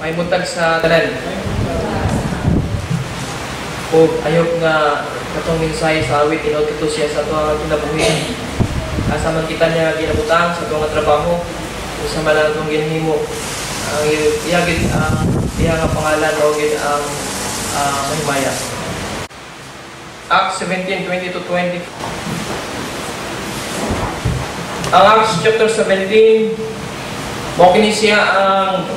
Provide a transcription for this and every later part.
may butag sa tanan. O ayok nga katong mensahe sa awit inod ito siya sa tuwa kinabuhi. Asa man kita niya ginabutang sa tuwa trabaho o sa man itong ginhimo. Ang iyagit iya nga pangalan o gid ang mahimaya. Acts 17:20-20. Ang Acts chapter 17, mao kini siya ang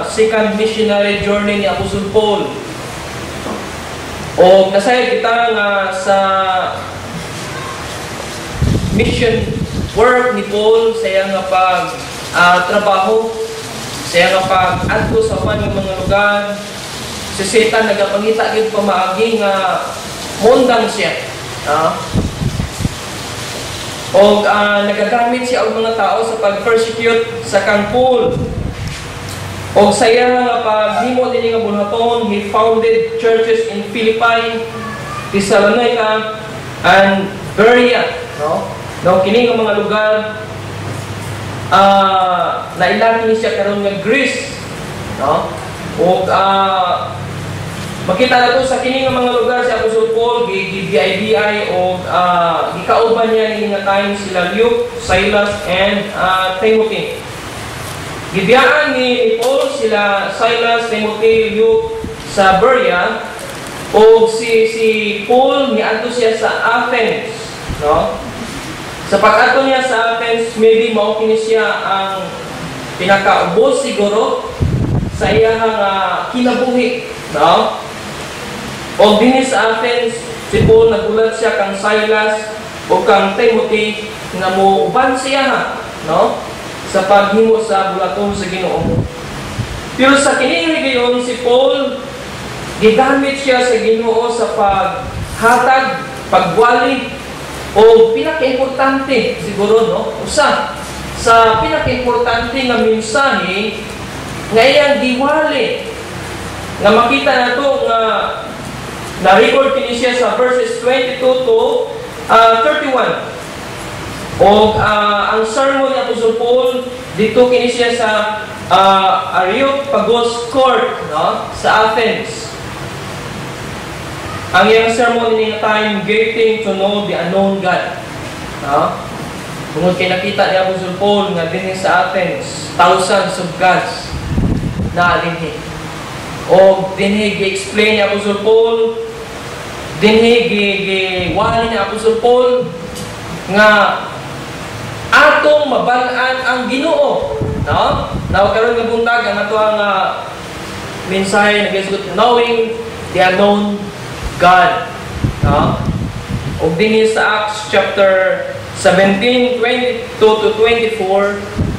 second missionary journey ni Apostle Paul. O nasayad kita nga sa mission work ni Paul sa iyang pag trabaho, sa iyang pag-adto sa mga lugar. Si Satan nagapangita gid pamaagi nga mundang siya. O nagagamit siya ang mga tao sa pag-persecute sa kang Paul. O sa iya nga paghimo din nga bulhaton, he founded churches in Philippi, Thessalonica, and Berea. No, kini nga mga lugar nailani siya karon nga Greece. No? O makita na to sa kini nga mga lugar si Apostle Paul, GBIBI o gikauban niya ni nga time sila Luke, Silas, and Timothy. Gibiyaan ni Paul sila Silas, Timothy, Luke sa Berea o si Paul niadto siya sa Athens. No? Sa pag-adto niya sa Athens, maybe mao kini siya ang pinakaubos siguro sa iyang kinabuhi. No? O din sa Athens, si Paul nagulat siya kang Silas o kang Timothy nga mo uban siya no? Sa paghimo sa bulaton sa Ginoo. Pero sa kini gayon si Paul gigamit siya sa Ginoo sa paghatag, pagwali o pinaka-importante siguro no, usa sa pinaka-importante nga mensahe nga iyang giwali nga makita nato nga na-record kini siya sa verses 22 to 31. O ang sermon ni Apostle Paul dito kini siya sa Areopagus Court, no, sa Athens. Ang iyang sermon ni time getting to know the unknown God. No? Tungod kay nakita ni Apostle Paul nga dinhi sa Athens, thousands of gods na dinhi. O dinhi gi-explain ni Apostle Paul, dinhi gi-wali ni Apostle Paul nga atong mabalaan ang Ginoo, no? Now karon nga buntag ang ato ang mensahe nagisgot knowing the unknown God, no? Og dinhi sa Acts chapter 17:22-24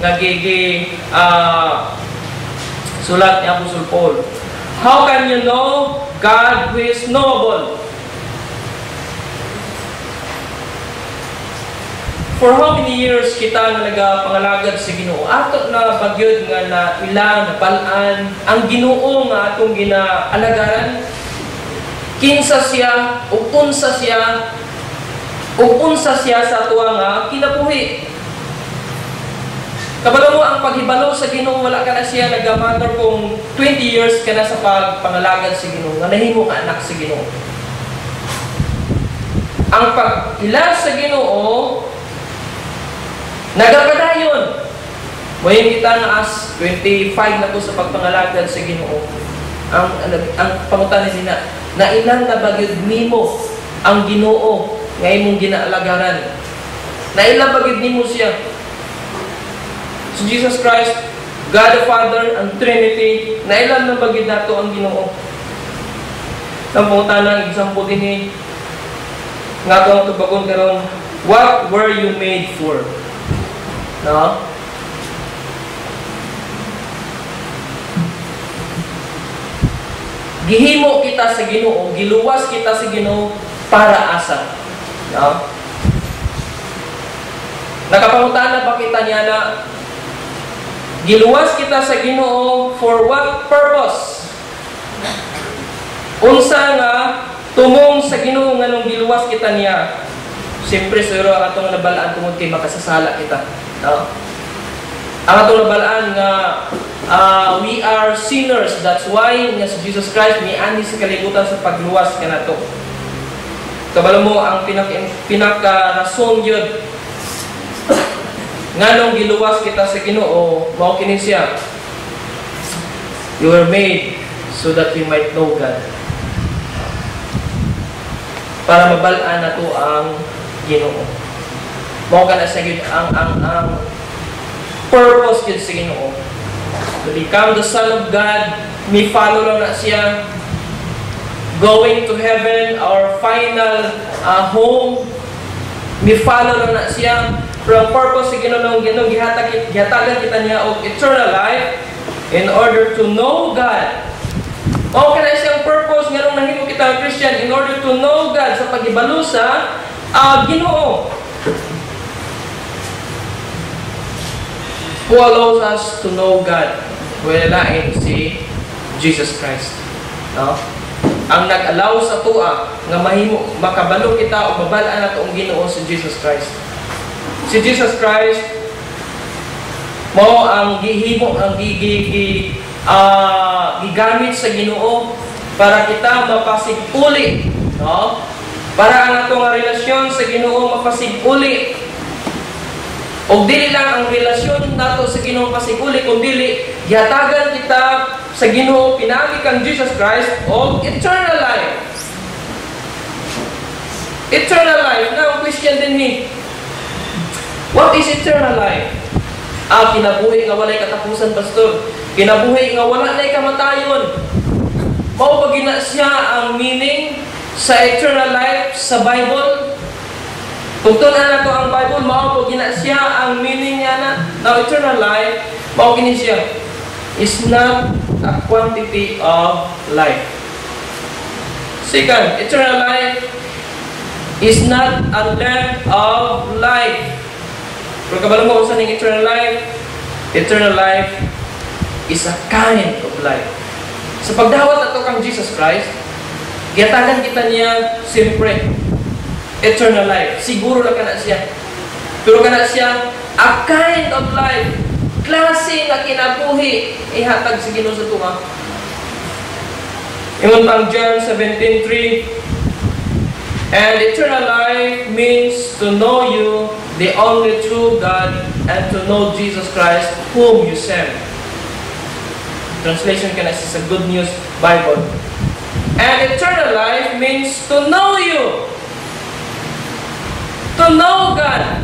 nga sulat ni Apostle Paul. How can you know God who is knowable? For how many years kita nga nagapangalagad sa Ginoo? Ato na bagyod nga na ilang napalaan ang Ginoo nga atong ginaalagaran. Kinsa siya o unsa siya sa ato nga kinabuhi. Kabalo mo ang paghibalo sa Ginoo, wala ka na siya nagamatter kung 20 years ka na sa pagpangalagad sa Ginoo, nga nahimo ka anak sa Ginoo. Ang pag-ila sa Ginoo nagapadayon. Moy kita nga as 25 na po sa pagpangalagad sa Ginoo. Ang pangutan ni na ilan na bagyod nimo ang Ginoo nga imong ginaalagaran. Na ilan bagyod nimo siya. So Jesus Christ, God the Father, and Trinity, na ilan na bagyod nato ang Ginoo. Ang pangutan ng example din nga to ang tubagon karon, what were you made for? No? Gihimo kita sa Ginoo, giluwas kita sa Ginoo para asa. No? Nakapangutana pa kita niya na giluwas kita sa Ginoo for what purpose? Unsa nga tumong sa Ginoo nga nung giluwas kita niya? Siyempre suro ang atong nabalaan tungod kay makasasala kita. No? Ang atong nabalaan nga we are sinners sinners. That's why nga si Jesus Christ miani sa kalibutan sa pagluwas kanato. Kabalo mo ang pinaka-rason yun nganong giluwas kita sa Ginoo, mao kini siya. You were made so that we might know God. Para mabalaan nato ang Ginoo. Mao kana sa gid ang purpose gid sa Ginoo. To become the Son of God, mi follow lang na siya. Going to heaven, our final home, mi follow lang na siya. Pero ang purpose sa Ginoo gihatagan kita niya og eternal life in order to know God. Mao kana siyang purpose nga nung nahimo kita Christian, in order to know God sa paghibalo sa Ginoo. Who allows us to know God? Wala si Jesus Christ. No? Ang nag-allow sa tuwa nga mahimo makabalo kita o mabalaan nato ang Ginoo si Jesus Christ. Si Jesus Christ mao ang gihimo ang gigamit sa Ginoo para kita mapasig-uli, no? Para ang atong relasyon sa Ginoo mapasig-uli. O dili lang ang relasyon nato sa Ginoo pasig-uli, kundi gihatagan kita sa Ginoo pinagi kang Jesus Christ o eternal life. Eternal life. Now, question din ni, what is eternal life? Kinabuhi nga walay katapusan, pastor. Kinabuhi nga wala na'y kamatayon. Mao ba gina siya ang meaning sa eternal life sa Bible? Kung tunan na to ang Bible, mao po gina siya ang meaning niya na. Now, eternal life, mao gini siya, is not a quantity of life. Second, eternal life is not a length of life. Pero kabalo mo kung saan yung eternal life? Eternal life is a kind of life. Sa pagdawat na to kang Jesus Christ, giyatagan kita niya siyempre eternal life. Siguro na kana siya. Pero kana siya a kind of life. Klase nga kinabuhi ihatag sa Ginoo sa tuwa. Ingon pang John 17:3, and eternal life means to know you, the only true God, and to know Jesus Christ, whom you sent. Translation kana sa Good News Bible. And eternal life means to know you. To know God,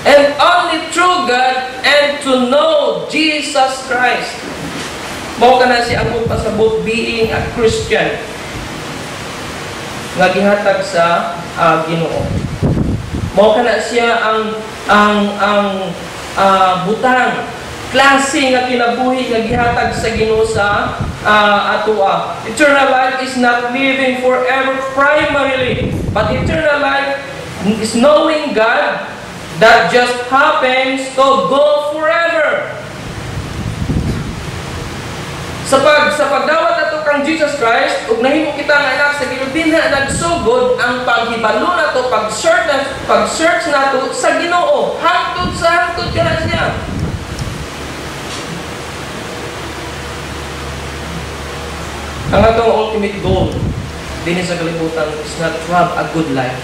and only true God, and to know Jesus Christ. Mao kana si ang pasabot being a Christian nga gihatag sa Ginoo. Mao kana siya ang butang klase nga kinabuhi nga gihatag sa Ginoo sa atoa. Eternal life is not living forever primarily, but eternal life is knowing God that just happens to go forever. Sa pagdawat nato kang Jesus Christ, ug nahimo kita nga anak sa Ginoo, dinha nagsugod ang paghibalo nato, pag-search nato sa Ginoo, hangtod sa hangtod kana siya. Ang atong ultimate goal dinhi sa kalibutan is not to have a good life.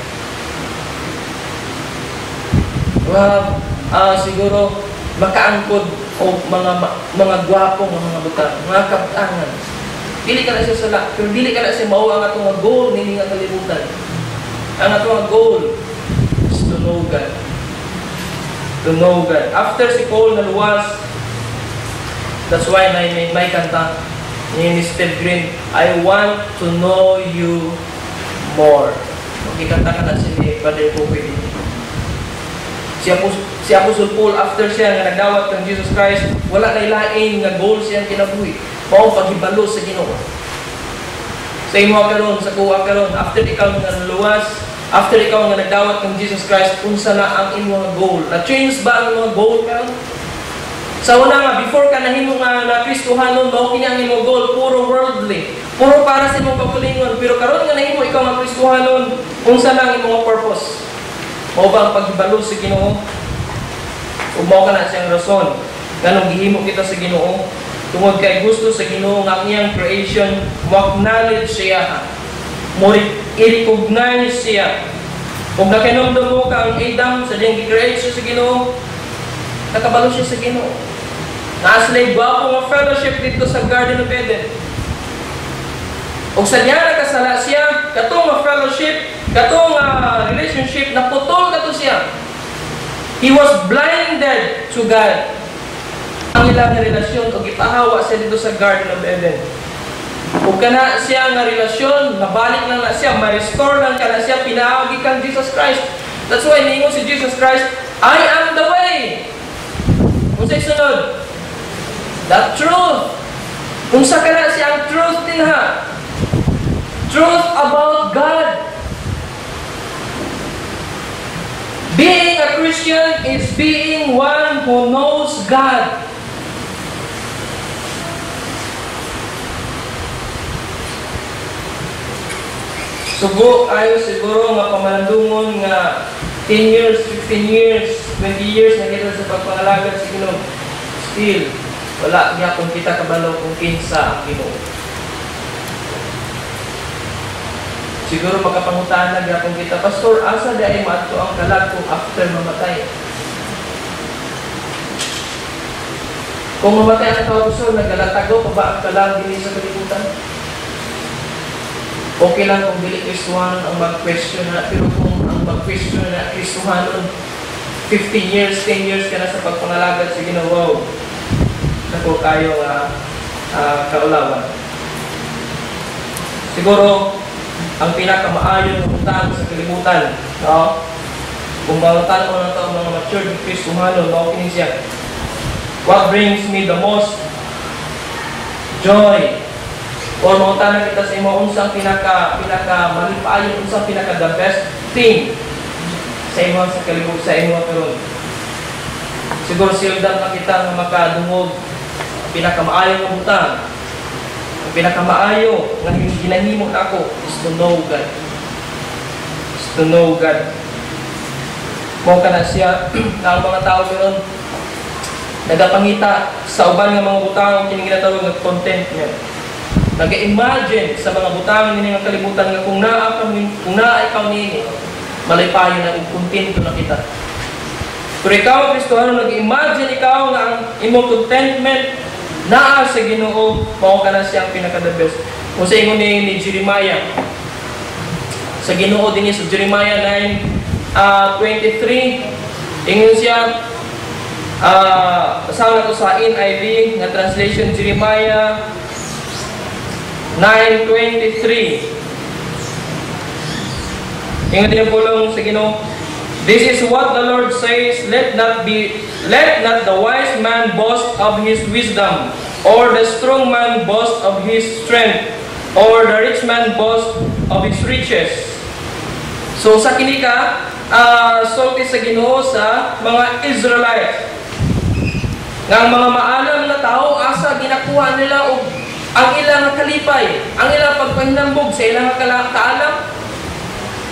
Siguro makaangkod o mga gwapong mga butang, mga kabutangan. Dili ka na siya sala, pero dili ka na siya mao ang atong goal nini nga kalibutan. Ang atong goal is to know God. To know God. After si Paul naluwas, that's why may kanta ni Mr. Green, I want to know you more. Magkikanta ka na si Brother Pope. Si Apostle Paul, after siya nga nagdawat ng Jesus Christ, wala na ilain nga goal siyang kinabuhi. Mao paghibalo sa Ginoo. Sa imo karon, sa kuha karon, after ikaw nga naluwas, after ikaw nga nagdawat ng Jesus Christ, unsa na ang imong goal? Na-change ba ang imong goal karon? Sa una nga, before ka nahimo nga na Kristohanon, mao kini ang imong goal, puro worldly. Puro para sa imong pagkulingon. Pero karon nga nahimo ikaw nga Kristohanon, unsa na ang imong purpose? Mao ba ang paghibalo sa Ginoo? O mao ka na siyang rason? Ganong gihimo kita sa Ginoo? Tungod kay gusto sa Ginoo nga ang iyang creation mo acknowledge siya, mo i-recognize siya. Kung nakinomdom mo ka ang Adam sa diyang gi-create siya sa Ginoo, nakabalo siya sa Ginoo. Naaslay gwapo nga fellowship dito sa Garden of Eden. O sa diya nakasala siya, katong nga fellowship, katong relationship, naputol kato siya. He was blinded to God. Ang ilang relasyon o gipahawa siya dito sa Garden of Eden. Kung kana siya nga relasyon, nabalik lang na siya, ma-restore lang ka na siya, pinaagi kang Jesus Christ. That's why niingon si Jesus Christ, I am the way. Kung sa'y sunod, the truth. Kung sa kana siya ang truth din ha. Truth about God. Being a Christian is being one who knows God. Sugo ayo siguro nga pamalandungon nga 10 years, 15 years, 20 years na kita sa pagpangalagad sa Ginoo. Still, wala niya kung kita kabalo kung kinsa ang Ginoo. Siguro makapangutaan na kung kita, Pastor, asa di ay maadto ang kalag kung after mamatay? Kung mamatay ang tao, Pastor, naggalatago pa ba ang kalag din sa kalibutan? Okay lang kung dili Kristuhan ang mag-question na, pero kung ang mag-question na Kristuhanon, 15 years, 10 years ka na sa pagpangalagad sa Ginoo, wow, nako kayo kaulawan. Siguro, ang pinakamaayon ng utang sa kalibutan, no? Kung malutan mo na ito ang mga matured Kristuhanon, maukinin siya. What brings me the most joy? Or mautanan kita sa imo unsang pinaka malipaayon, unsang pinaka the best thing sa imo sa kalibutan, sa imo karon. Siguro sildan na kita nga makadungog pinakamaayo nga butang. Ang pinakamaayo nga ginahimo nako is to know God. Is to know God. Mo kana siya ang mga tao karon nagapangita sa uban nga mga butang kini ginatawag nga contentment. Nag-imagine sa mga butang nini nga kalibutan nga kung naa ikaw nini malipayon na ug kontento na kita. Pero ikaw Kristohano nag-imagine ikaw nga ang imong contentment naa sa Ginoo, mao kana siya ang pinaka-the best. Kung sa ingon ni Jeremiah sa Ginoo dinhi sa Jeremiah 9:23 ingon siya basahan nato sa NIV nga translation Jeremiah 9:23. Ingon din pulong sa Ginoo, this is what the Lord says, let not the wise man boast of his wisdom, or the strong man boast of his strength, or the rich man boast of his riches. So sa kini ka sulti sa Ginoo sa mga Israelites nga ang mga maalam na tao asa ginakuha nila og ang ilang kalipay, ang ilang pagpahinambog sa ilang kaalam.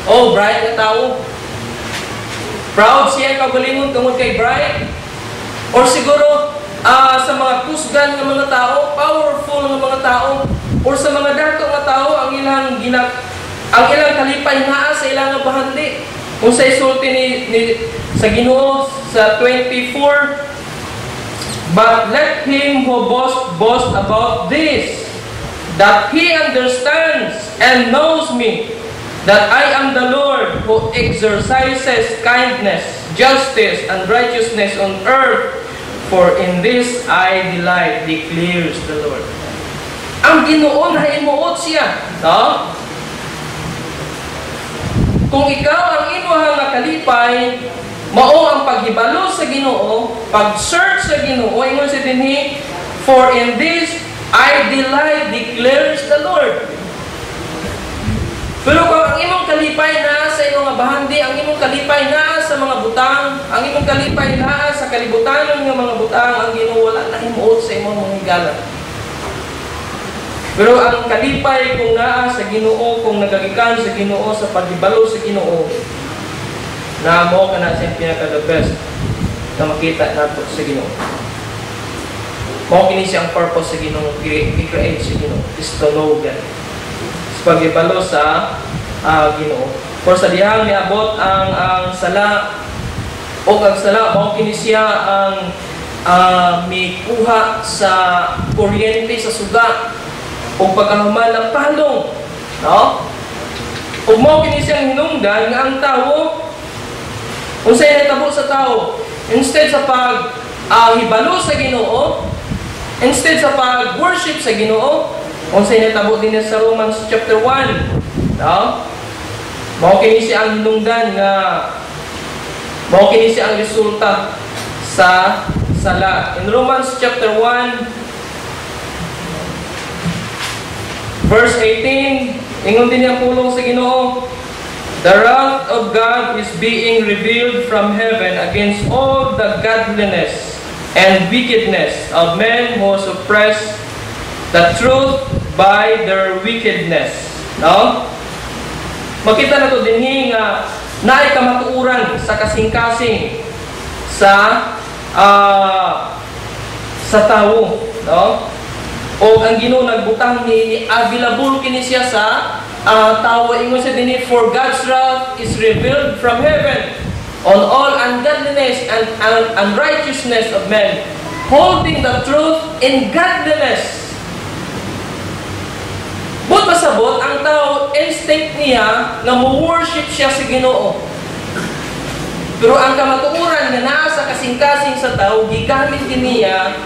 Oh, bright na tao. Proud siya kagalingon tungod kay bright. Or siguro sa mga kusgan ng mga tao, powerful ng mga tao, or sa mga dato nga tao ang ilang kalipay naa sa ilang bahandi. Kung sa isulti sa Ginoo sa 24, but let him who boast about this, that he understands and knows me, that I am the Lord who exercises kindness, justice, and righteousness on earth, for in this I delight, declares the Lord. Ang Ginoo na himuot siya, no? Kung ikaw ang imuhang nakalipay, mao ang paghibalo sa Ginoo, pag-search sa Ginoo, ingon sa dinhi, for in this I delight, declares the Lord. Pero kung ang imong kalipay na sa imong bahandi, ang imong kalipay na sa mga butang, ang imong kalipay na sa kalibutan ng mga butang, ang Ginoo wala na himuot sa imong mga higala. Pero ang kalipay kung naa sa Ginoo, kung nagagikan sa Ginoo, sa paghibalo sa Ginoo, na mo ka na siyang pinaka-the best na makita nato sa Ginoo. Mao kini siyang purpose sa Ginoo, i-create sa Ginoo is to know God. Sa pagibalo sa Ginoo. For sa dihang niabot ang sala o ang sala mao kini siya ang may kuha sa kuryente sa suga o pagkahuman ng palong, no? Ug mao kini siyang hinungdan nga ang tawo unsay natabo sa tawo instead sa pag hibalo sa Ginoo, instead sa pag-worship sa Ginoo, unsay natabo din sa Romans chapter 1, no? Mao kini siya ang hinungdan nga mao kini siya ang resulta sa sala. In Romans chapter 1 verse 18, ingon din ang pulong sa Ginoo, the wrath of God is being revealed from heaven against all the godliness and wickedness of men who suppress the truth by their wickedness. No? Makita na ito din nga naay kamatuuran sa kasing-kasing sa tawo, no? O ang Ginoo nagbutang ni available kini siya sa tawo, ingon siya dinhi, for God's wrath is revealed from heaven on all ungodliness and unrighteousness of men, holding the truth in godliness. But pasabot ang tao, instinct niya na mo-worship siya sa Ginoo. Pero ang kamatuoran na naa sa kasing-kasing sa tao, gigamit din niya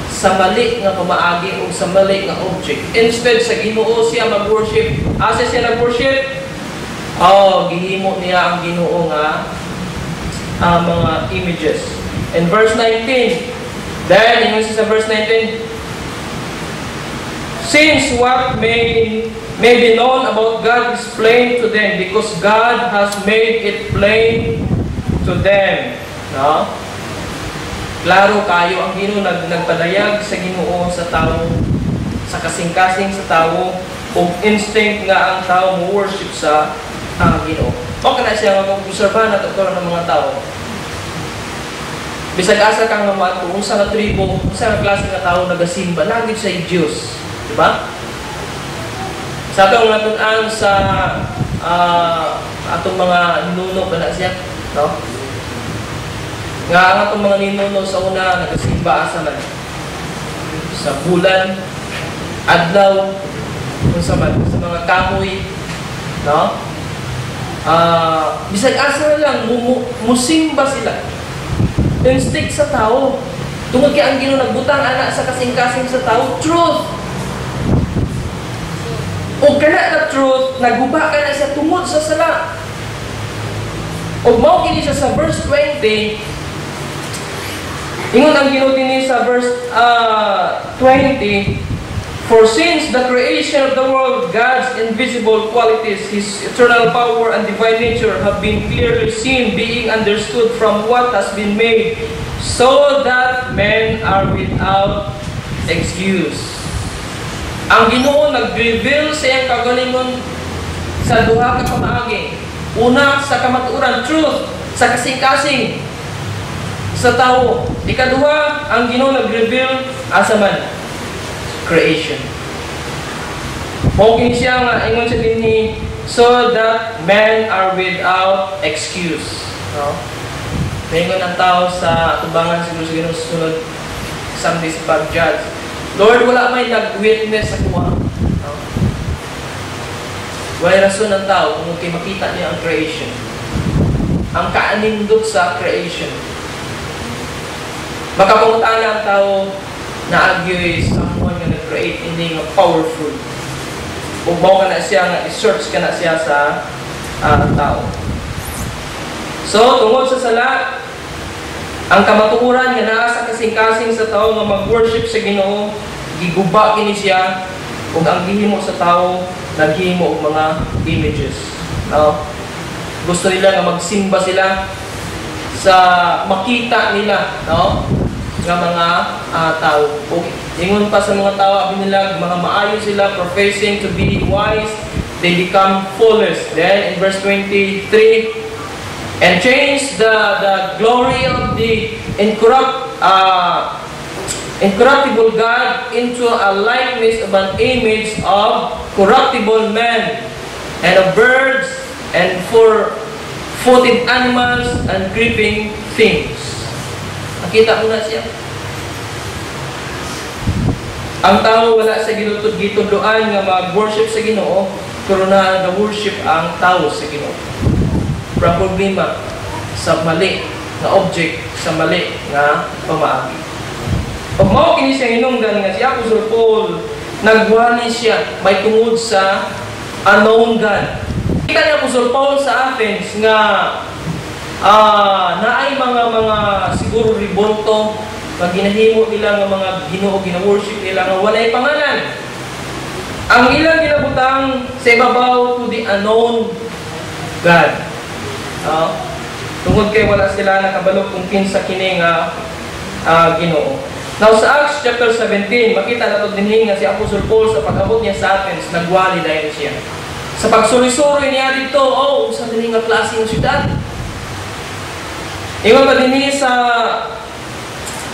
sa mali nga pamaagi o sa mali nga object. Instead sa Ginoo siya mag-worship. Asa siya nag-worship? Gihimo niya ang Ginoo nga mga images. In verse 19, then ingon siya sa verse 19, since what may be known about God is plain to them, because God has made it plain to them. No? Klaro kayo ang Ginoo nagpadayag sa Ginoo sa tao, sa kasing-kasing sa tao, o instinct nga ang tao mo worship sa Ginoo. O kana siya mag-obserbahan at ito ng mga tao. Bisag asa kang naman kung sa nga tribo, sa nga klase nga tao nagasimba, lagi sa Diyos. Diba? Sa atong natunan sa atong mga ninuno pa na siya, no? Nga ang atong mga ninuno sa una nagasimba asa man sa bulan, adlaw, kung sa mga kahoy, no? Bisag asa lang musimba sila. Instinct sa tao. Tungod kay ang Ginoo nagbutang ana sa kasing-kasing sa tao, truth. O kana na truth, naguba ka na siya tungod sa sala. O mao kini siya sa verse 20. Ingon ang Ginoo dinhi sa verse 20, for since the creation of the world, God's invisible qualities, His eternal power and divine nature have been clearly seen, being understood from what has been made, so that men are without excuse. Ang Ginoo nag-reveal sa iyang kagalingon sa duha ka pamaagi. Una, sa kamatuoran, truth, sa kasing-kasing sa tao. Ikaduha, ang Ginoo nag-reveal asa man, creation. Mao kini siya nga ingon sa dinhi, so that men are without excuse. No? Ingon ang tao sa atubangan siguro sa Ginoo sunod someday sa pag-judge. Lord, wala may nag-witness sa kuha. No? Wala rason ng tao kung okay makita niya ang creation. Ang kaanindot sa creation. Makapangutan ang tao na agyoy someone nga nag-create, hindi nga powerful. Kung mo ka na siya, nga i-search ka na siya sa tao. So, tungod sa sala, ang kamatuoran nga naa sa kasing-kasing sa tao nga mag-worship sa Ginoo, giguba kini siya, ug ang gihimo sa tao naghimo og mga images. No? Gusto nila nga magsimba sila sa makita nila, no? Nga mga tao. Okay. Ingon pa sa mga tao nila, mga maayo sila, professing to be wise, they become foolish. Then in verse 23, and change the glory of the incorrupt incorruptible God into a likeness of an image of corruptible man, and of birds, and four-footed animals, and creeping things. Nakita mo na siya. Ang tao wala sa gitudloan nga mag-worship sa Ginoo, pero na-worship ang tao sa Ginoo. Pero problema sa mali na object, sa mali na pamaagi. Pag mao kini siya hinungdan nga si Apostle Paul, nagwali siya may tungod sa unknown God. Kita ni Apostle Paul sa Athens nga naay mga siguro ribulto pag ginahimo nila nga mga Ginoo, gina-worship nila nga walay pangalan. Ang ilang ginabutang sa ibabaw to the unknown God. Tungod kay wala sila nakabalo kung kinsa kini nga Ginoo. Now sa Acts chapter 17, makita nato dinhi nga si Apostle Paul sa pag-abot niya sa Athens, nagwali dahil siya. Sa pagsuri-suri niya dito, sa dinhi nga klase ng syudad. Ingon pa dinhi sa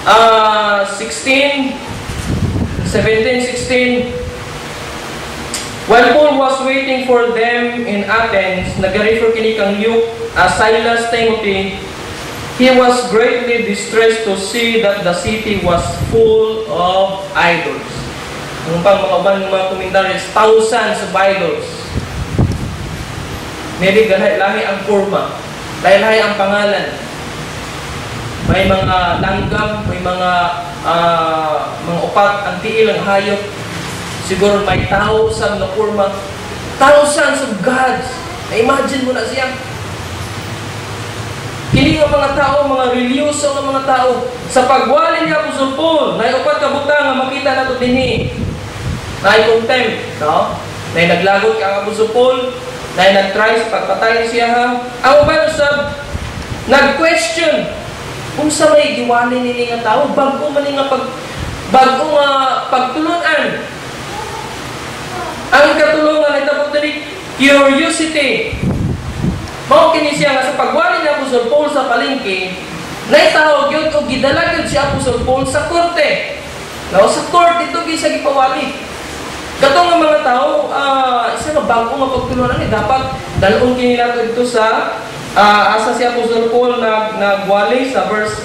17, 16. While Paul was waiting for them in Athens, nag-refer kini kang Luke, Silas, Timothy, he was greatly distressed to see that the city was full of idols. Ang pang mga commentaries, thousands of idols. Maybe lahi ang forma, lahi ang pangalan. May mga langgam, may mga upat, ang tiil, ang hayop. Siguro may thousands na forma. Thousands of gods. Na-imagine mo na siya. Kini nga mga tao, mga religyoso nga mga tao, sa pagwali niya Apostle Paul, na upat ka butang nga makita nato dinhi. Na-contempt, no? Na naglagot ka ang Apostle Paul, na nag-try sa pagpatay siya ha. Ang uban usab nag-question kung sa may giwali nili nga tao, bago man nga pagtulunan. Ang katulungan ay tapos dali curiosity. Mao kini siya nga sa pagwali ni Apostle Paul sa palengke, naitawag yun o gidalagod si Apostle Paul sa korte. No, sa korte ito gisa gipawali. Katong nga mga tao, isa na bago nga pagtulunan ni dapat dalon kini nato dito sa asa si Apostle Paul nagwali sa verse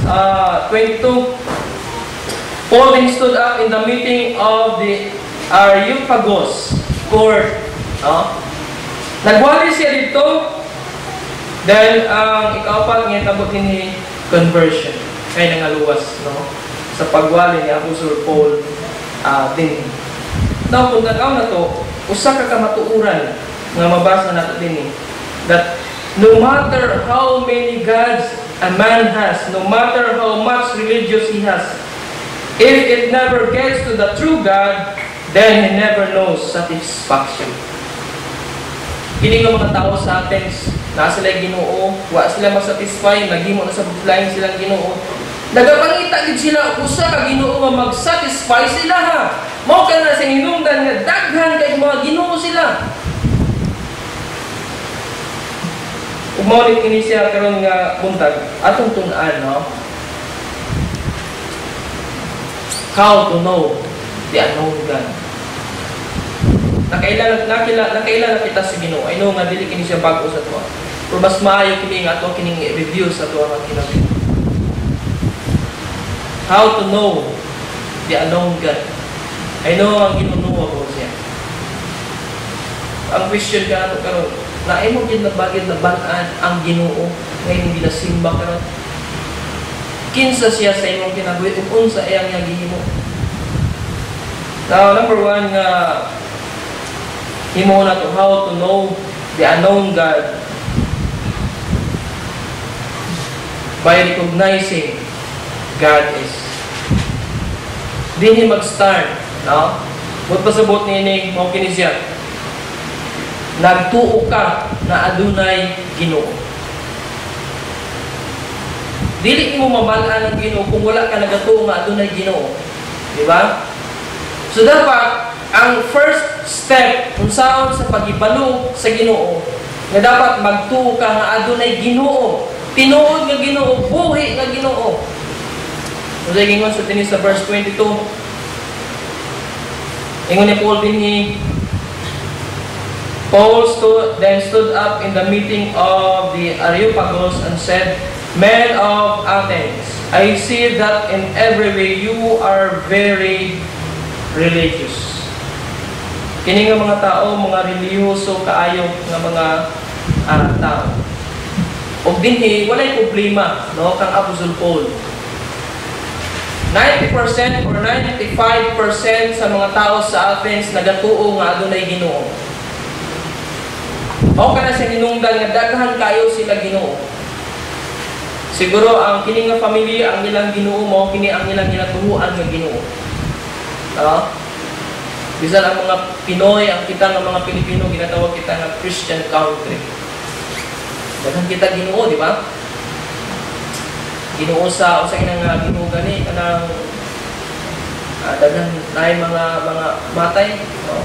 22. Paul then stood up in the meeting of the Areopagus court. Nagwali siya dito. Then ang ikapat nga tabot ni conversion kay nangaluwas, no, sa pagwali ni Apostle Paul din. Now kung tanaw na to, usa ka kamatuuran nga mabasa nato din that no matter how many gods a man has, no matter how much religious he has, if it never gets to the true God, then he never knows satisfaction. Kini nga mga tao sa Athens, na sila Ginoo, wa sila masatisfy, naghimo na sa paglain silang Ginoo. Nagapangita gid sila usa ka Ginoo nga mag-satisfy sila ha. Mao kana sa hinungdan nga daghan kay mga Ginoo sila. Ug mao ni kini siya karon nga buntag atong tun-an, no? How to know the unknown God. Nakailan kita sa Ginoo. I know nga dili kini siya bag-o sa tuwa. Pero mas maayo kini nga ato kining review sa tuwa nga kinabuhi. How to know the unknown God. I know ang ginunuwa ko siya. Ang question ka ato karon, naay mo gid nabagid na ban-an ang Ginoo ngayon hindi na simba karon. Kinsa siya sa imong kinabuhi ug unsa iyang gihimo. Now number 1 nga himo na to how to know the unknown God by recognizing God is. Dinhi mag-start, no? Bot pasabot ni mao kini siya. Nagtuo ka na adunay Ginoo. Dili mo mabalaan ang Ginoo kung wala ka nagatuo nga adunay Ginoo. Di ba? So dapat ang first step unsaon sa pagibalo sa Ginoo nga dapat magtuo ka nga adunay Ginoo, tinuod nga Ginoo, buhi nga Ginoo. Sa ingon sa tinis sa verse 22. Ingon ni Paul dinhi, Paul then stood up in the meeting of the Areopagus and said, Men of Athens, I see that in every way you are very religious. Kini nga mga tao, mga relihiyoso kaayo nga mga tao. O dinhi walay problema, no, kang Apostle Paul. 90% or 95% sa mga tao sa Athens nagatuo nga adunay Ginoo. Mao kana sa hinungdan nga daghan kayo sila Ginoo. Siguro ang kini nga pamilya ang ilang Ginoo mo, kini ang ilang ginatuhuan nga Ginoo. Bisan ang mga Pinoy, ang kita nga mga Pilipino ginatawag kita nga Christian country. Daghan kita Ginoo, di ba? Ginoo sa inang Ginoo gani kanang daghan nay mga matay, no?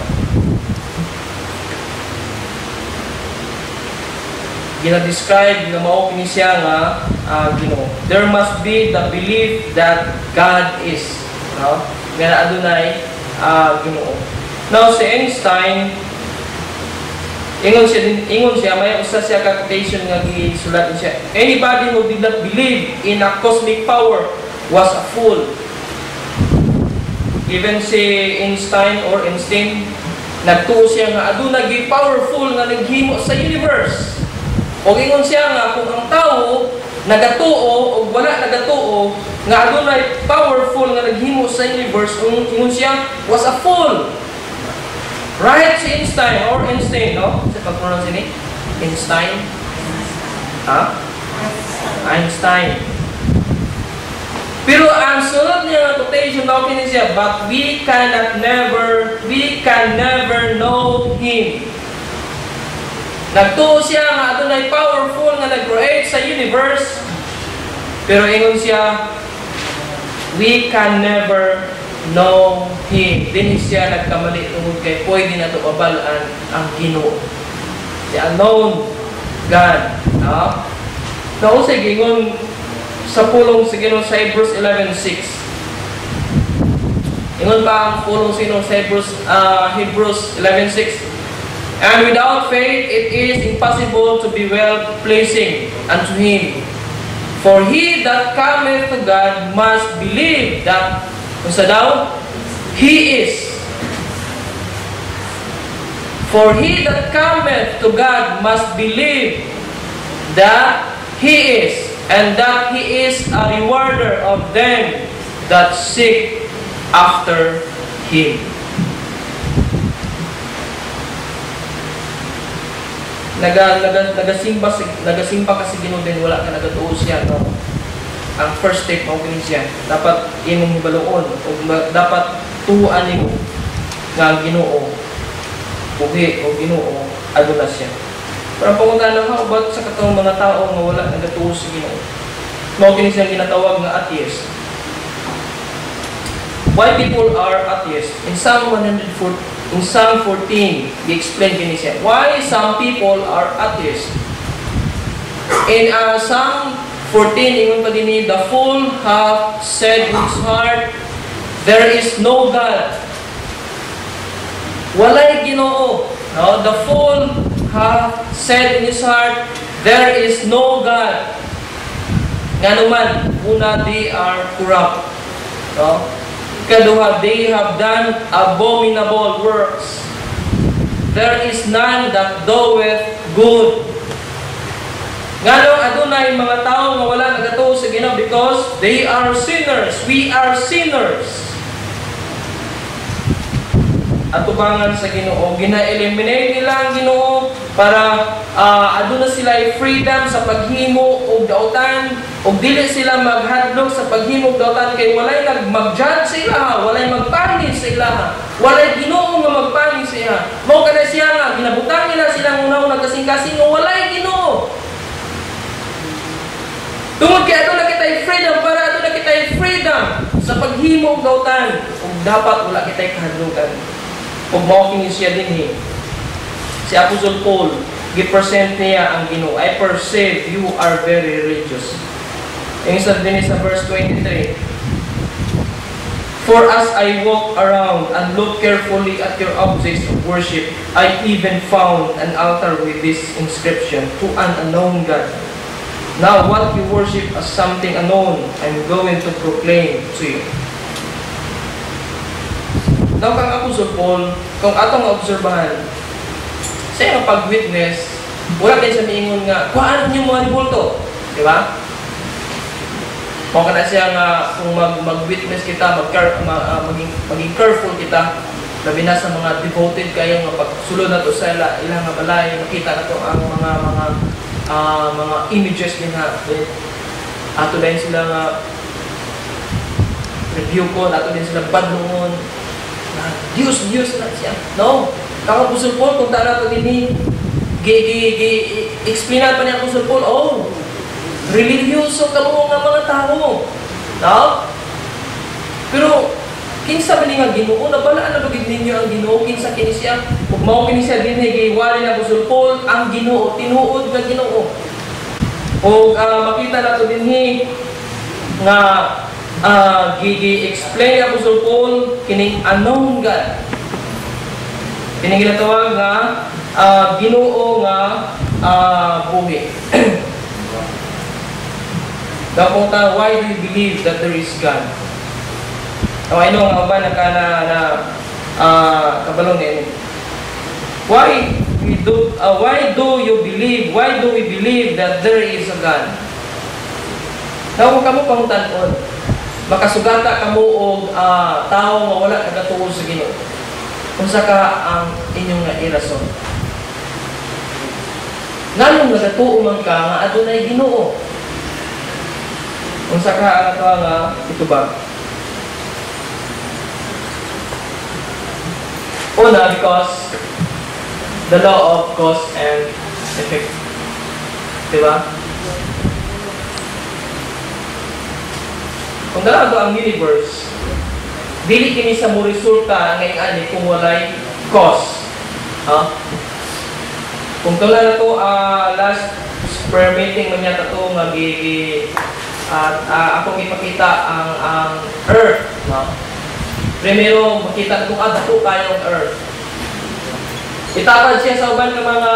Gina-describe nga mao kini siya nga Ginoo. There must be the belief that God is, no? Nga adunay Ginoo. Now si Einstein ingon siya may usa siya ka quotation nga gisulat siya. Anybody who did not believe in a cosmic power was a fool. Even si Einstein nagtuo siya nga aduna gi powerful nga naghimo sa universe. O ingon siya nga kung ang tao nagatuo o wala nagatuo nga adunay powerful nga naghimo sa universe, ingon siya was a fool. Right si Einstein, no? Sa pag-pronounce ni Einstein. Einstein. Pero ang sunod niya quotation daw kini siya, but we can never know Him. Nagtuo siya nga adunay powerful nga nag-create sa universe, pero ingon siya, we can never know Him. Din siya nagkamali tungod kay pwede na ito pabalaan ang Ginoo. The unknown God. Nausay gingon sa pulong sa Ginoo sa Hebrews 11:6. Ingon pa ang pulong sa Ginoo sa Hebrews 11:6. And without faith it is impossible to be well-pleasing unto Him. For he that cometh to God must believe that unsa daw? He is. For he that cometh to God must believe that He is, and that He is a rewarder of them that seek after Him. Nagasimba kasi Ginoo din wala ka nagatuo siya, no? Ang first step mo kini siya dapat imong baluon o dapat tuuan nimo nga Ginoo buhi o Ginoo aduna siya. Pero pangunta na how about sa katong mga tao nga wala nagatuo sa Ginoo, mao kini siya ginatawag nga atheist. Why people are atheists? In Psalm 14, i-explain kini siya why some people are atheists. In Psalm 14, ingon pa din the fool hath said in his heart, there is no God. Walay Ginoo. No? The fool hath said in his heart, there is no God. Nga naman, una, they are corrupt. No? Kaduha, they have done abominable works. There is none that doeth good. Ngano adunay mga tao nga wala nagatuo sa Ginoo because they are sinners. We are sinners. At tubangan sa Ginoo, gina-eliminate nila ang Ginoo para aduna sila ay freedom sa paghimo og dautan, og dili sila maghadlok sa paghimo og dautan kay walay mag-judge sa ilaha, walay magpangin sa ilaha, walay Ginoo nga magpangin sa ilaha. Mao kana siya nga ginabutang nila silang unaw nagkasing-kasing nga walay Ginoo. Tungod kay aduna kitay freedom para aduna kitay freedom sa paghimo og dautan, ug dapat wala kitay kahadlokan. Ug mao kini siya dinhi. Si Apostle Paul gi-present niya ang Ginoo. I perceive you are very religious. Yung sa din sa verse 23. For as I walk around and look carefully at your objects of worship, I even found an altar with this inscription, to an unknown God. Now what you worship as something unknown, I'm going to proclaim to you. Now kang Apostle Paul, kung atong obserbahan, sa iyong pag-witness, wala din sa miingon nga, kuhaan niyo mga ribulto. Di ba? Kung ka siya nga, kung mag-witness kita, maging careful kita, labi na sa mga devoted kayo nga pagsulod na to sa ilang nga balay, makita na to ang mga images din ha. Ato din sila nga review ko, ato din sila badlungon. Diyos na siya. No? Kang Apostle Paul, kung tara ito din explainan pa niya Apostle Paul, religyoso ka mo nga mga tao. No? Pero, kinsa ba nga Ginoo? Nabalaan na bagay ninyo ang Ginoo? Kinsa kini siya? Kung mao kini siya din, giwali na Apostle Paul, ang Ginoo, tinuod nga Ginoo. O makita na ito din nga gi-explain ni Apostle Paul kining unknown God. Kining ginatawag nga Ginoo nga buhi. Dapat why do you believe that there is God? I know nga ba kabalong ni why do we believe that there is a God? Now kung kamo pangutan-on, baka sugata kamo og tao nga wala nagatuo sa Ginoo. Unsa ka ang inyong nga irason? Nganong nagatuo man ka nga adunay Ginoo? Unsa ka ang ato nga ito ba? Una, because the law of cause and effect. Diba? Kung dalago ang universe, dili kini sa mo resulta ngayong ani kung walay cause. Kung tula na to, last prayer meeting man yata to, akong ipakita ang earth. No? Primero, makita itong dato kayong earth. Itapad siya sa uban ng mga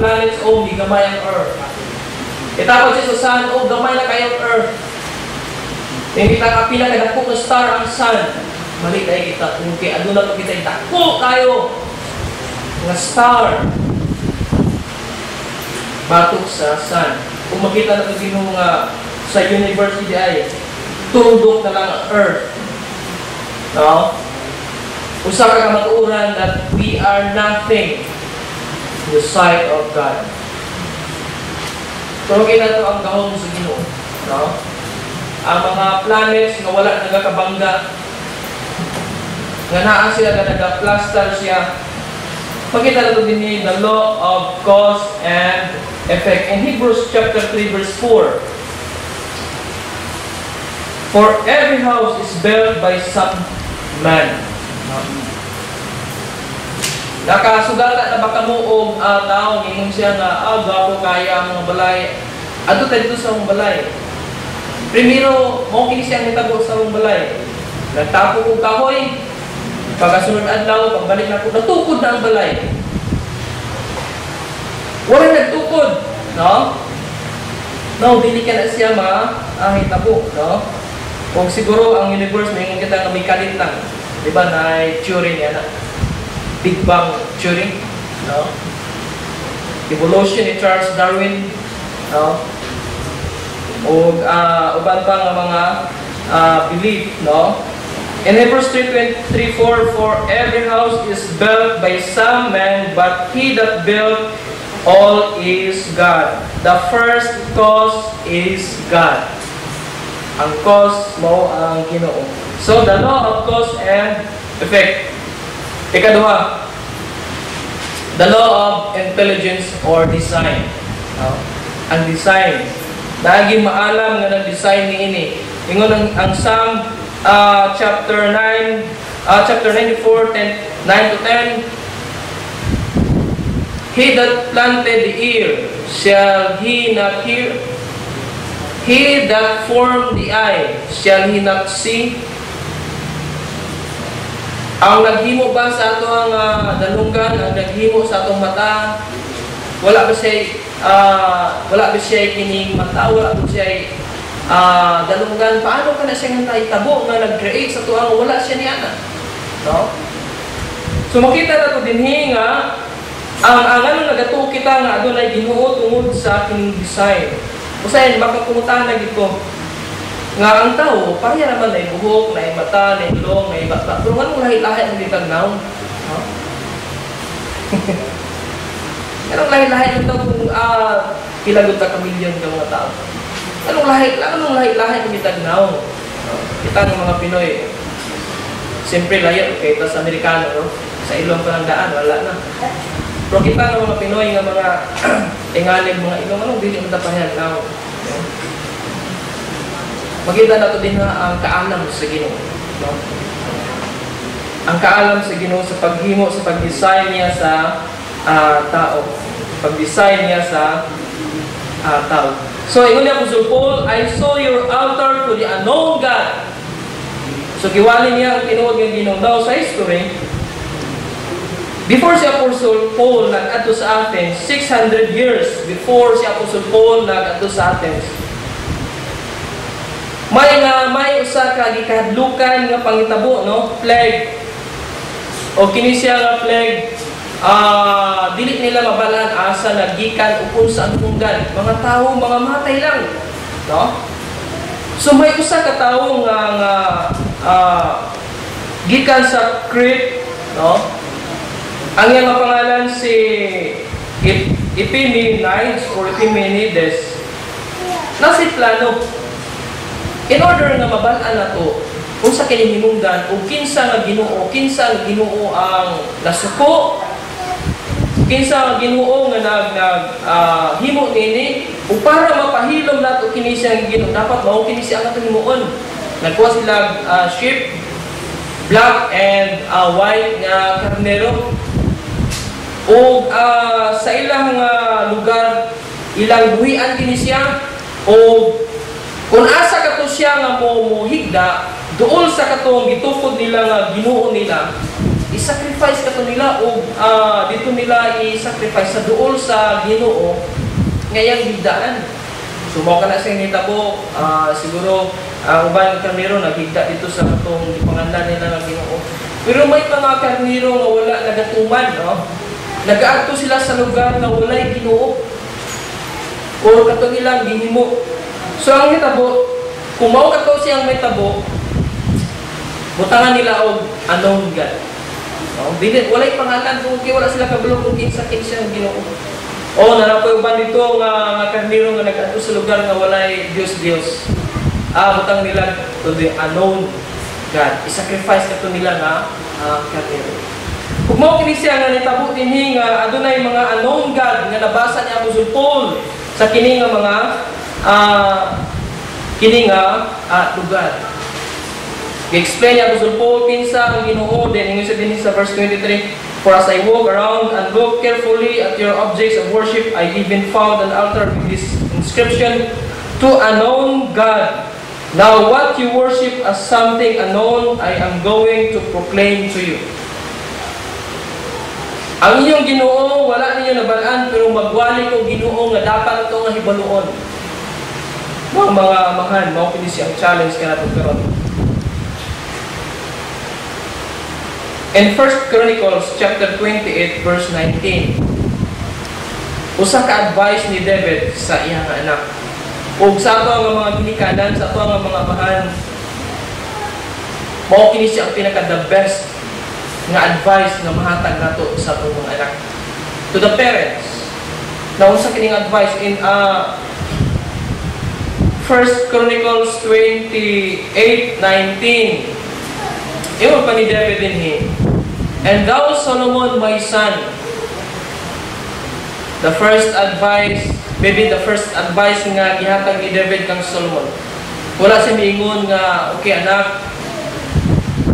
planets, gamay ang earth. Itapad siya sa sun, gamay na kayong earth. Kita ka pila na dako ng star ang sun. Mali tayo kita. Kung aduna to kita dako kayo nga star. Batok sa sun. Kung makita na ito nga sa university ay tundok na lang ang earth. No? Usa ka kamatuoran that we are nothing in the sight of God. Pero kaya na ito ang gahong sa Ginoo. No? Ang mga planets nga wala nagakabangga, nga naa sila na nagaplastar siya. Makita na ito din the law of cause and effect. In Hebrews chapter 3 verse 4, for every house is built by some man. Nakasugata na baka mo og tao, ingon siya nga, gapo kaya ang mga balay. Ato tayo dito sa mga balay. Primero, mo kini siya nitago sa mga balay. Nagtapo kong kahoy, pagkasunod adlaw, pagbalik na ko, natukod na ang balay. Wala nagtukod, no? No, dili ka na siya hitabo, no? Kung siguro ang universe, may kita na may kalit lang. Diba, na theory niya na. Big Bang theory, no? Evolution ni Charles Darwin, no? O uban pa nga mga belief, no? In Hebrews 3:4, for every house is built by some man, but he that built all is God. The first cause is God. Ang cause mo ang Ginoo. So the law of cause and effect. Ikaduha, the law of intelligence or design. Ang design. Dahil maalam nga nag-design ni ini. Ingon ang Psalm chapter 94, 9 to 10. He that planted the ear, shall he not hear? He that formed the eye, shall he not see? Ang naghimo ba sa ato ang dalunggan, ang naghimo sa atong mata, wala ba siya kining mata, wala ba siya dalunggan, paano ka na siya nga itabo nga nag-create sa tuang wala siya niya, no? So makita na ito din nga ang ano nagato kita nga adunay Ginoo tungod sa kining design. Usahay makapungutan na gito nga ang tao pareha naman na buhok, na mata, na ilong, na bata, pero anong lahi-lahi ang ditagnaw, no? Anong lahi-lahi ito kung kilagot na kamilyon ng mga tao? Anong lahi-lahi ang ditagnaw? Kita ng mga Pinoy, siyempre layo, kahit sa Amerikano, no? Sa ilong pa ng daan, wala na. Pero kita ng mga Pinoy nga mga tingalig mga ilong, anong dili ang tapahan now? Makita na ito din na ang kaalam sa Ginoo, no? Ang kaalam sa Ginoo sa paghimo, sa pag-design niya sa tao. Pag-design niya sa tao. So, ingon niya Apostle Paul, I saw your altar to the unknown God. So, giwali niya ang tinuod ng Ginoo daw sa history. Before si Apostle Paul nag-adto sa Athens, 600 years before si Apostle Paul nag-adto sa Athens, may usa ka gikahadlukan nga pangitabo, no? Plague. O kini siya nga plague, dili nila mabalaan asa naggikan upon sa anunggan. Mga tao, mga matay lang, no? So may usa ka tawo nga gikan sa Crete, no? Ang iyang pangalan si Epimenides or Epimenides. Nasi plano. In order nga mabalaan nato kung sa kini hinungdan o kinsa nga Ginoo ang nasuko, kinsa nga Ginoo nga himo nini, o para mapahilom nato kini siya Ginoo, dapat mao kini siya ang atong himuon. Nagkuha sila sheep, black and white nga karnero. O sa ilang lugar, ilang buhian kini siya, o kung asa kato siya nga mo higda, dool sa katong gitukod nila nga Ginoo nila, i-sacrifice kato nila o dito nila i-sacrifice sa dool sa Ginoo ngayang higdaan. So mao kana sa nitabo, siguro uban karnero naghigda dito sa katong gipanganlan nila nga Ginoo. Pero may mga karnero nga wala nagatuman, no? Nag-aadto sila sa lugar nga walay Ginoo o katong ilang gihimo. So ang hitabo, kung mao kato siyang may tabo, butangan nila og unknown God. No? Walay pangalan kung wala sila kabalo kung kinsa siyang Ginoo. O nanapoy uban dito nga karnero nga nag-adto sa lugar nga walay Dios. Butang nila to the unknown God. I-sacrifice kato nila nga karnero. Kung mao kini siya nga nitabo dinhi nga adunay mga unknown God nga nabasa ni Apostle Paul sa kini nga mga lugar. I-explain niya Apostle Paul kinsa ang Ginoo, then ingon sa dinhi sa verse 23, for as I walk around and look carefully at your objects of worship, I even found an altar with this inscription, to unknown God. Now what you worship as something unknown, I am going to proclaim to you. Ang inyong Ginoo, wala ninyo nabalaan, pero magwali ko Ginoo nga dapat ito nga hibaluon. Mga mahan, mao kini siyang challenge ka natin karon. In 1 Chronicles chapter 28 verse 19, usa ka advice ni David sa iyang anak. Ug sa ato nga mga ginikanan, sa ato nga mga mahan, mao kini siya ang pinaka the best nga advice nga mahatag nato sa atong mga anak. To the parents, na unsa kining advice in 1 Chronicles 28:19. Iwan pa ni David dinhi. And thou, Solomon, my son, the first advice nga gihatag ni David kang Solomon. Wala siya miingon nga, okay anak,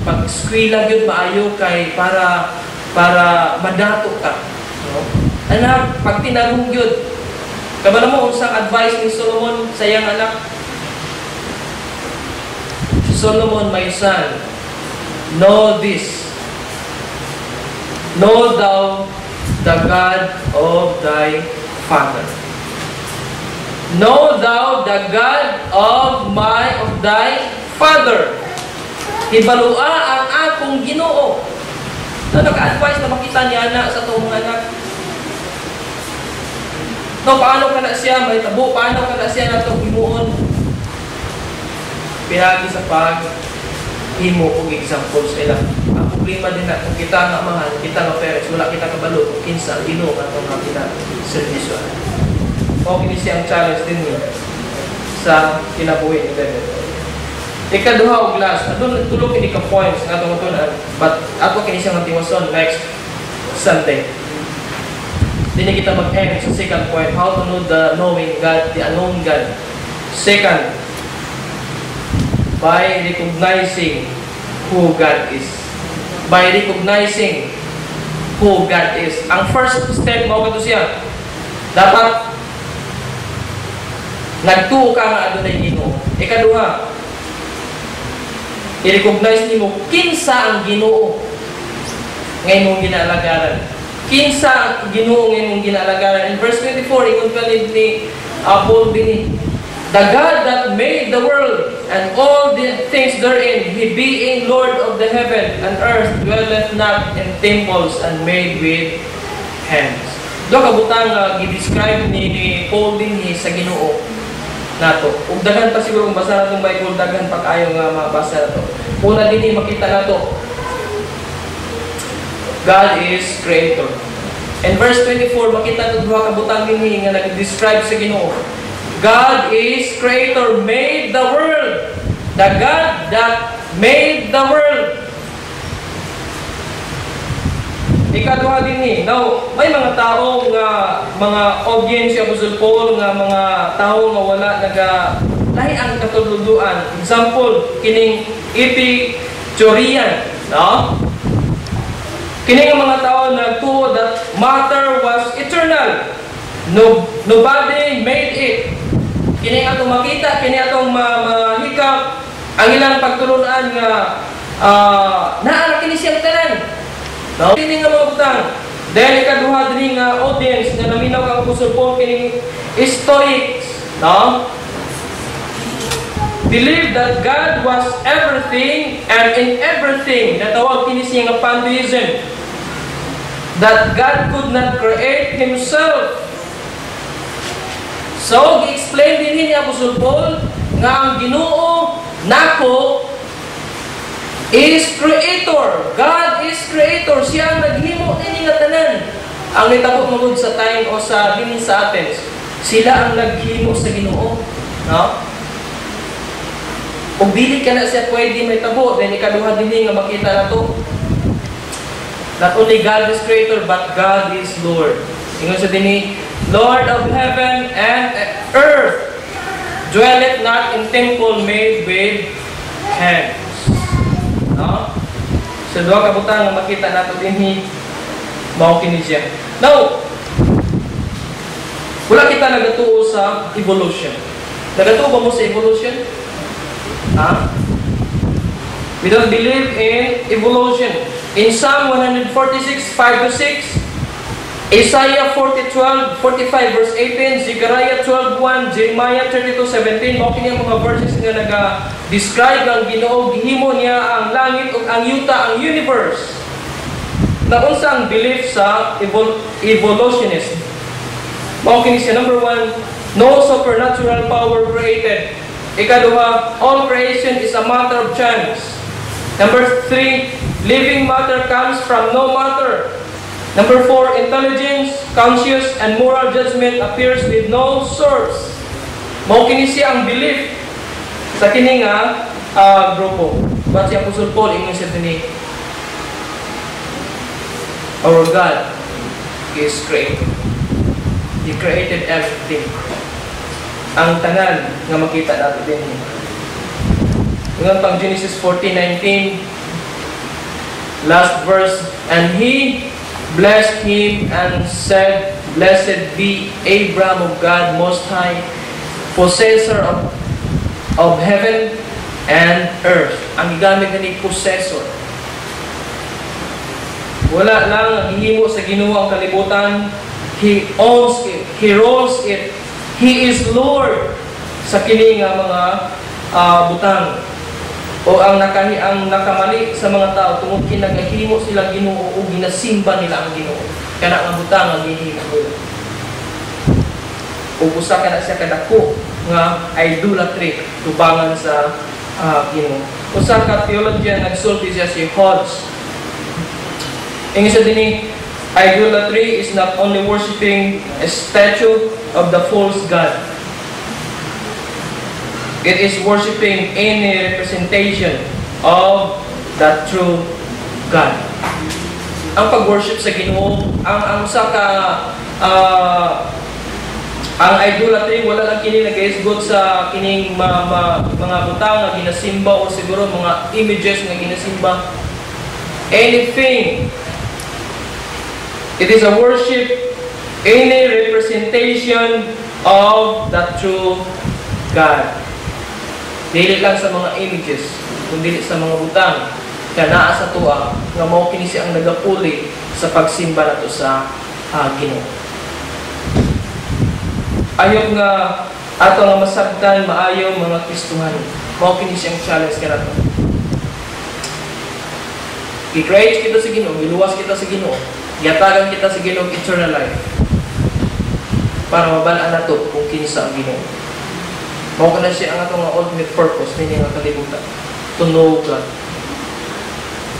pag-eskwela gyud maayo kay para madato ka. No? Anak, pag tinarong gyud, kabalo mo unsang advice ni Solomon sa iyang anak? Solomon, my son, know this, Know thou the God of thy father. Know thou the God of thy father. Ibalua ang akong Ginoo. So, nag-advise na makita niya na sa itong anak. No, paano ka na siya? May tabo, paano ka na siya na itong himuon? Pinagi sa himo og example sa ilang. Ang problema din na kung kita nga mahal, kita nga parents, wala kita kabalo kung kinsa Ginoo nga itong mga servisyo. O kini siyang challenge din niya sa kinabuhi ni David. Ikaduha og last, adun tulog kini ka points nga atong tunan, but ato kini siyang tiwason next Sunday. Dili kita mag-end sa second point, how to know the knowing God, the unknown God. Second, by recognizing who God is. By recognizing who God is. Ang first step mo ito siya. Dapat nagtuo ka nga adunay Ginoo. Ikaduha, i-recognize nimo kinsa ang Ginoo ngayon mong ginaalagaran. Kinsa ang Ginoo ngayon mong ginaalagaran. In verse 24, ingon ka ni Paul bini, the God that made the world and all the things therein, He being Lord of the heaven and earth, dwelleth not in temples and made with hands. Doon kabutang i-describe ni Paul din sa Ginoo nato. Ug daghan pa siguro kung basa natong Bible, daghan pa kayo nga mabasa nato. Una din makita nato, God is creator. In verse 24, makita nato duha kabutang din nga nag-describe sa Ginoo. God is creator, made the world. The God that made the world. Ikaduha din ni. Now, may mga tao nga, mga audience sa Apostle Paul, nga mga tao nga wala lahi ang katuluduan. Example, kining Epicurean, no? Kining mga tao nagtuo that matter was eternal. Nobody made it. Kini atong makita, kini atong mahikap ang ilang pagtulunan nga naa kini siyang tanan. No? Kini nga mga butang. Dahil ikaduha din nga audience na naminaw kang Apostle Paul kini Stoics, no? Believe that God was everything and in everything. Natawag kini siya nga pantheism. That God could not create Himself. So, gi-explain din ni Apostle Paul nga ang Ginoo nako is creator. God is creator. Siya ang naghimo din nga tanan. Ang nitabo magud sa time o sa din sa Athens, sila ang naghimo sa Ginoo, no? Kung dili ka na siya pwede may tabo, then ikaduha din nga makita nato. Not only God is creator, but God is Lord. Ingon sa dinhi, Lord of heaven and earth, dwelleth not in temple made with hands. No? Sa duha ka butang nga makita nato dinhi mao kini siya. Now, wala kita nagatuo sa evolution. Nagatuo ba mo sa evolution? Ha? We don't believe in evolution. In Psalm 146, 5-6, Isaiah 40:12, 45 verse 18, Zechariah 12:1, Jeremiah 32:17, mao kini mga verses nga naga-describe ang Ginoo, gihimo niya ang langit ug ang yuta, ang universe. Naunsa ang belief sa evolutionist? Mao kini siya, number 1, no supernatural power created. Ikaduha, all creation is a matter of chance. Number 3, living matter comes from no matter. Number 4, intelligence, conscious, and moral judgment appears with no source. Mao kini siya ang belief sa kini nga grupo. But si Apostle Paul ingon siya dinhi, our God is creator. He created everything. Ang tanan nga makita nato dinhi. Ingon pang Genesis 14:19, last verse, and he blessed him and said, blessed be Abram of God Most High, possessor of heaven and earth. Ang gigamit ni possessor. Wala lang naghihimo sa Ginoo ang kalibutan. He owns it. He rules it. He is Lord sa kini nga mga butang. O ang nakamali sa mga tao tungod kinagahimo sila Ginoo o ginasimba nila ang Ginoo. Kana nga butang ang gihimo. O usa kana siya kadako nga idolatry tubangan sa Ginoo. Usa ka theologian nagsulti siya si Hodge. Ingon siya dinhi, idolatry is not only worshiping a statue of the false god. It is worshiping any representation of the true God. Ang pag-worship sa Ginoo, ang usa ka ang idolatry wala lang kini nagaisgot sa kining mga butang nga ginasimba o siguro mga images nga ginasimba. Anything. It is a worship, any representation of the true God. Dili lang sa mga images, kundi sa mga butang na naa sa tuwa nga mao kini siyang nagapuli sa pagsimba nato sa Ginoo. Ayog nga ato nga masabtan maayo mga Kristohan. Mao kini siyang challenge kanato. I-create kita sa Ginoo, giluwas kita sa Ginoo, yatagan kita sa Ginoo eternal life. Para mabalaan nato kung kinsa ang Ginoo. Mao kana siya ang atong ultimate purpose nini nga kalibutan. To know God.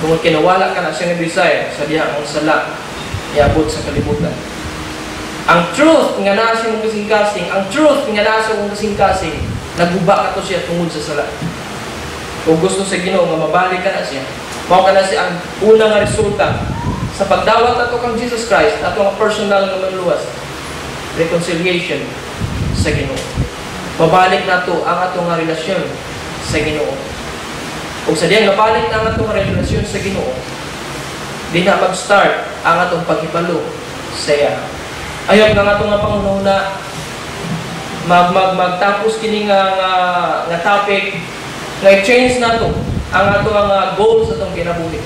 Kung kinawala ka na siya nga Bisaya sa diha ang sala iabot sa kalibutan. Ang truth nga naa sa imong kasing-kasing, ang truth nga naa sa imong kasing-kasing, naguba ka to siya tungod sa sala. Kung gusto sa Ginoo nga mabalik ka na siya, mao kana siya ang una nga resulta sa pagdawat nato kang Jesus Christ, ato nga personal nga manluwas, reconciliation sa Ginoo. Mabalik nato ang ato nga relasyon sa Ginoo. Kung sa diyan mabalik na ang ato nga relasyon sa Ginoo, di na mag-start ang atong paghibalo sa iya. Ayaw nga ato nga pangunahuna magtapos kini nga topic nga i-change nato ang ato nga goals sa atong kinabuhi.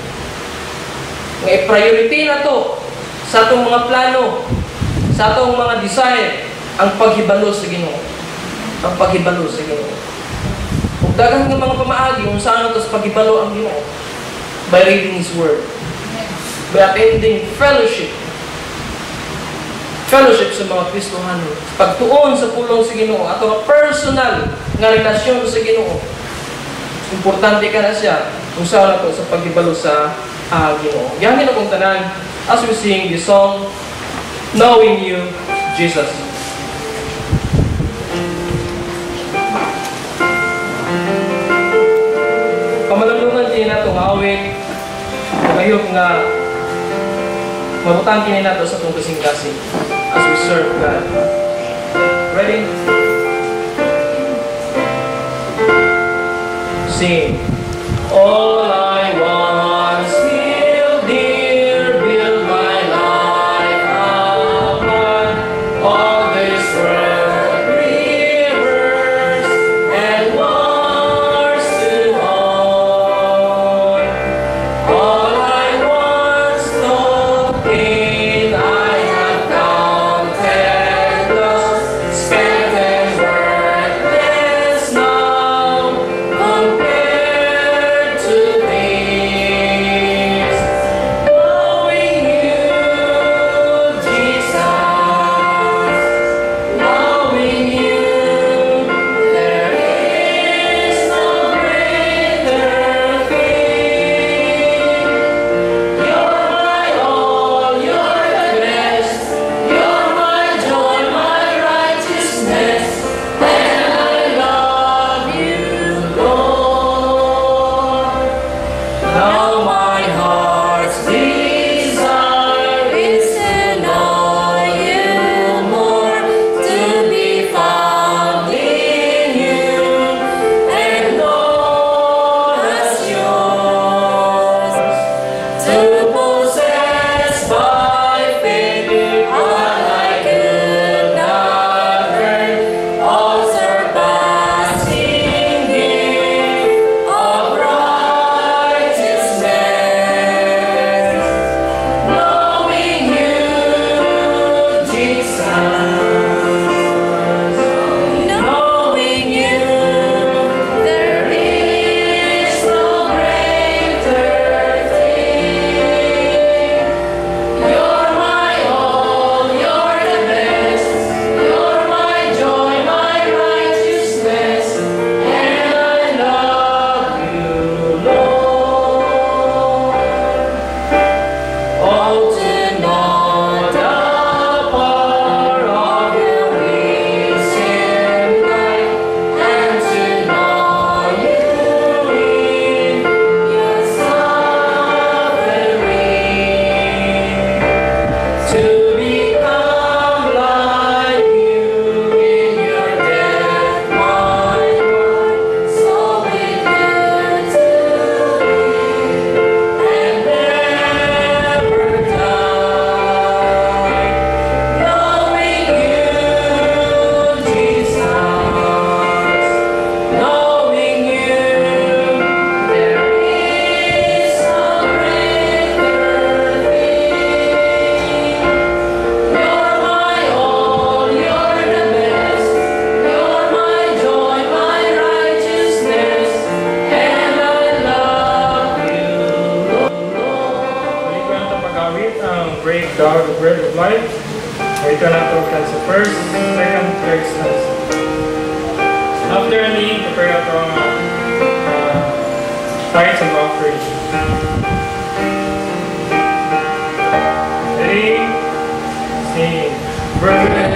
Nga i-priority nato sa atong mga plano, sa atong mga desire ang paghibalo sa Ginoo. Ang paghibalo sa Ginoo. Kung daghang nga mga pamaagi kung saan nato sa paghibalo ang Ginoo, by reading His Word, by attending fellowship sa mga Kristohan, pagtuon sa pulong sa Ginoo, ato personal nga relasyon sa Ginoo. Importante ka na siya kung saan nato sa paghibalo sa Ginoo. Yamin akong tanan as we sing the song Knowing You, Jesus. Pamalalungan din nato nga awit ngayok nga mabutang kini nato sa itong kasing-kasing as we serve God. Ready? Sing. All I want still dear, build my life upon all this world, rivers and wars to hold. All I want, no pain I have counted loss, spent and worthless now compared to thee. kawit ang break down the bread of life. Ito na ito sa first, second, third stanza. After any, prepare na ito ang tithes and offering. Ready? Sing. Brother